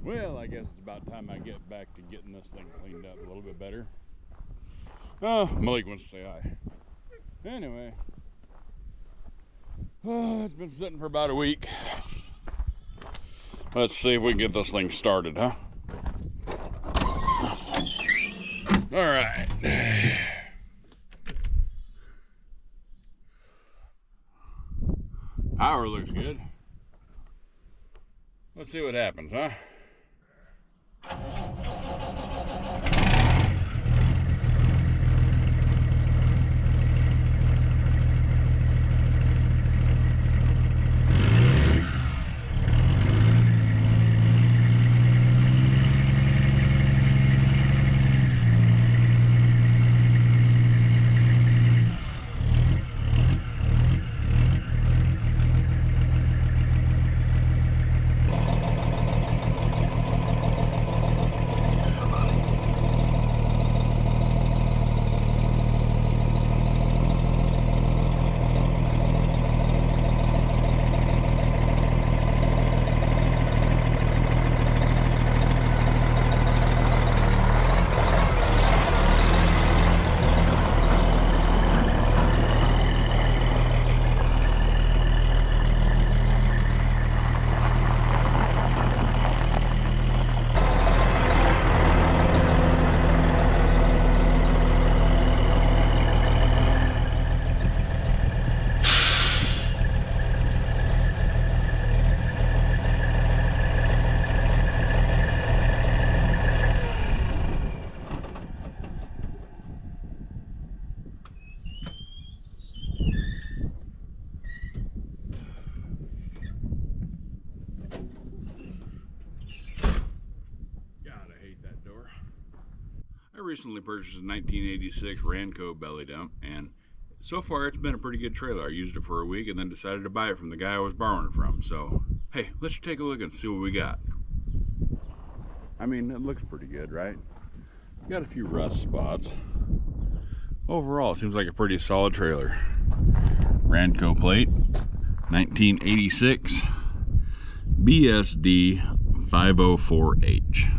Well, I guess it's about time I get back to getting this thing cleaned up a little bit better. Oh, Malik wants to say hi. Anyway, it's been sitting for about a week. Let's see if we can get this thing started, huh? All right. Power looks good. Let's see what happens, huh? I recently purchased a 1986 Ranco belly dump, and so far it's been a pretty good trailer. I used it for a week and then decided to buy it from the guy I was borrowing it from. So, hey, let's take a look and see what we got. I mean, it looks pretty good, right? It's got a few rust spots. Overall, it seems like a pretty solid trailer. Ranco plate, 1986, BSD 504H.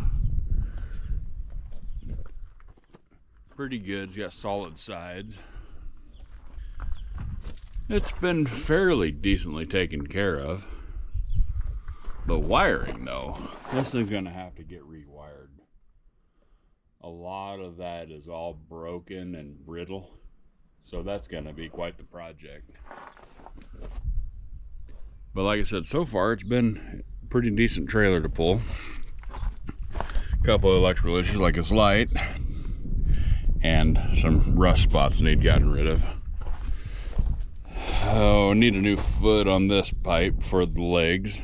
Pretty good. It's got solid sides. It's been fairly decently taken care of. The wiring, though, this is going to have to get rewired. A lot of that is all broken and brittle, so that's going to be quite the project. But like I said, so far it's been a pretty decent trailer to pull. A couple of electrical issues like its light and some rust spots need gotten rid of. Oh, need a new foot on this pipe for the legs.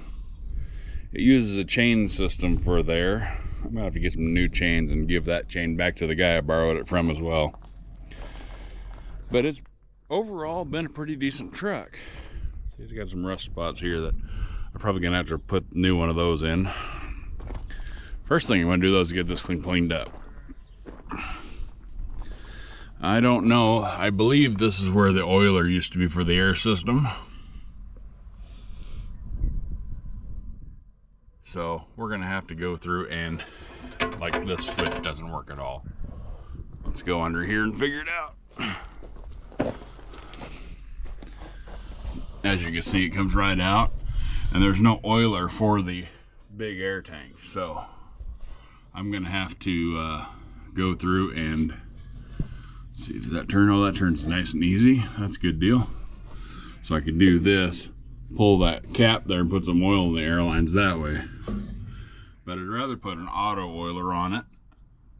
It uses a chain system for there. I'm gonna have to get some new chains and give that chain back to the guy I borrowed it from as well. But it's overall been a pretty decent truck. See, it's got some rust spots here that I'm probably gonna have to put a new one of those in. First thing you want to do though is get this thing cleaned up. I don't know. I believe this is where the oiler used to be for the air system. So we're gonna have to go through and, like, this switch doesn't work at all. Let's go under here and figure it out. As you can see, it comes right out, and there's no oiler for the big air tank. So I'm gonna have to go through and see, does that turn? Oh, that turns nice and easy. That's a good deal. So I could do this, pull that cap there and put some oil in the airlines that way. But I'd rather put an auto oiler on it.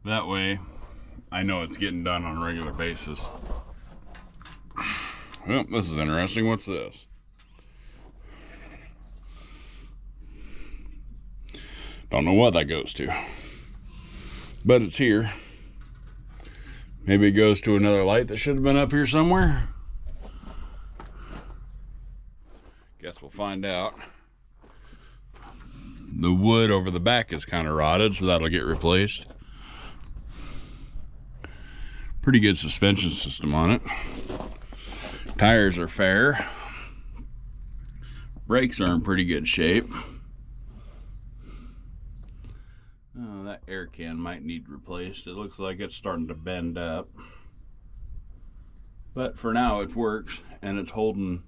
That way I know it's getting done on a regular basis. Well, this is interesting. What's this? Don't know what that goes to, but it's here. Maybe it goes to another light that should have been up here somewhere. Guess we'll find out. The wood over the back is kind of rotted, so that'll get replaced. Pretty good suspension system on it. Tires are fair. Brakes are in pretty good shape. air can might need replaced. It looks like it's starting to bend up. But for now it works, and it's holding.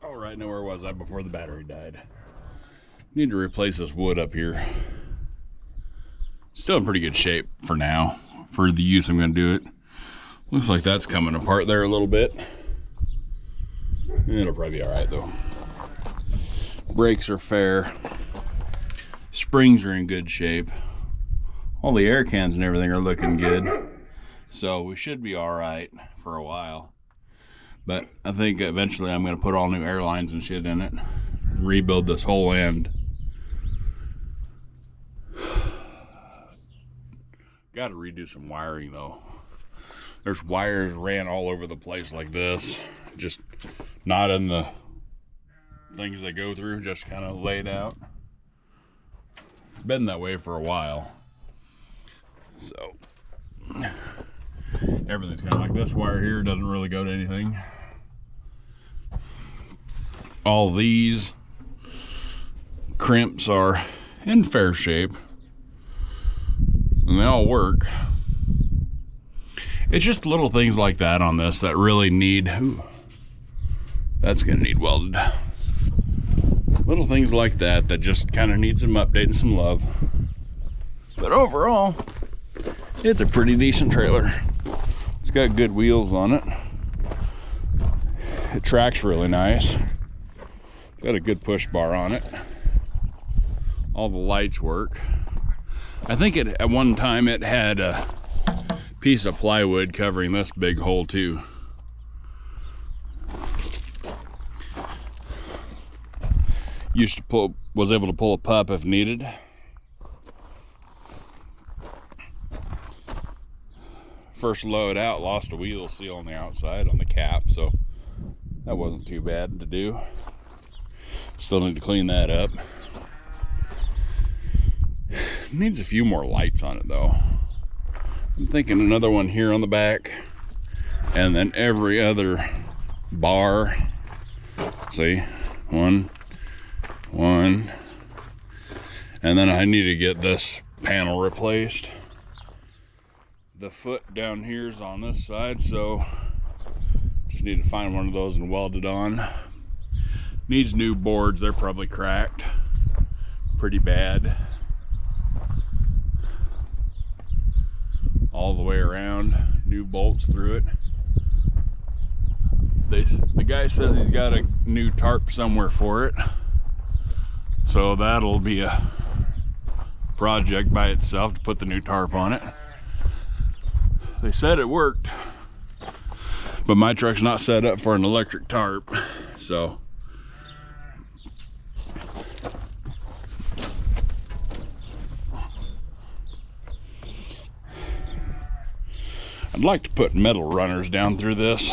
All right, now where was I before the battery died? Need to replace this wood up here. Still in pretty good shape for now, for the use I'm going to do it. Looks like that's coming apart there a little bit. It'll probably be all right though. Brakes are fair. Springs are in good shape. All the air cans and everything are looking good. So we should be all right for a while. But I think eventually I'm going to put all new air lines and shit in it. Rebuild this whole end. Got to redo some wiring though. There's wires ran all over the place like this. Just not in the things they go through, just kind of laid out. It's been that way for a while. So everything's kind of like this wire here, doesn't really go to anything. All these crimps are in fair shape and they all work. It's just little things like that on this that really need, ooh, that's gonna need welded. Little things like that that just kind of need some update and some love. But overall, it's a pretty decent trailer. It's got good wheels on it. It tracks really nice. It's got a good push bar on it. All the lights work. I think at one time it had a piece of plywood covering this big hole too. Was able to pull a pup if needed. First load out, lost a wheel seal on the outside on the cap, so that wasn't too bad to do. Still need to clean that up. Needs a few more lights on it though. I'm thinking another one here on the back, and then every other bar. See, one, and then I need to get this panel replaced. The foot down here is on this side, so just need to find one of those and weld it on. Needs new boards, they're probably cracked pretty bad. All the way around, new bolts through it. The guy says he's got a new tarp somewhere for it, so that'll be a project by itself to put the new tarp on it. They said it worked, but my truck's not set up for an electric tarp, so I'd like to put metal runners down through this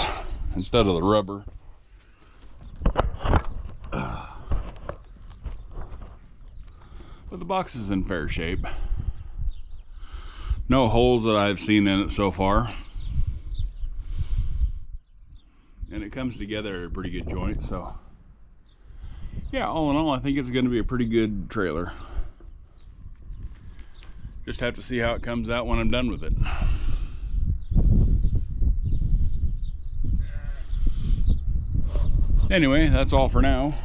instead of the rubber. But the box is in fair shape. No holes that I've seen in it so far. And it comes together at a pretty good joint, so yeah, all in all, I think it's going to be a pretty good trailer. Just have to see how it comes out when I'm done with it. Anyway, that's all for now.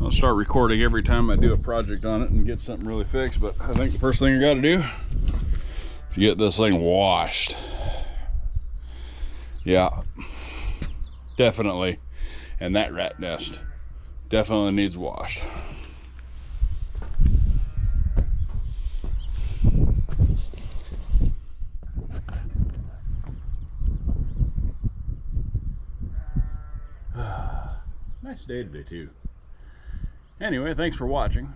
I'll start recording every time I do a project on it and get something really fixed, but I think the first thing I got to do is get this thing washed. Yeah, definitely. And that rat nest definitely needs washed. Nice day today too. Anyway, thanks for watching.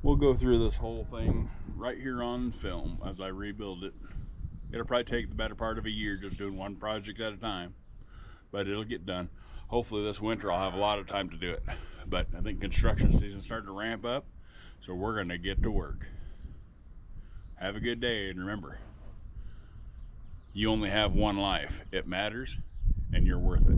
We'll go through this whole thing right here on film as I rebuild it. It'll probably take the better part of a year just doing one project at a time, but it'll get done. Hopefully this winter I'll have a lot of time to do it, but I think construction season's starting to ramp up, so we're gonna get to work. Have a good day, and remember, you only have one life. It matters, and you're worth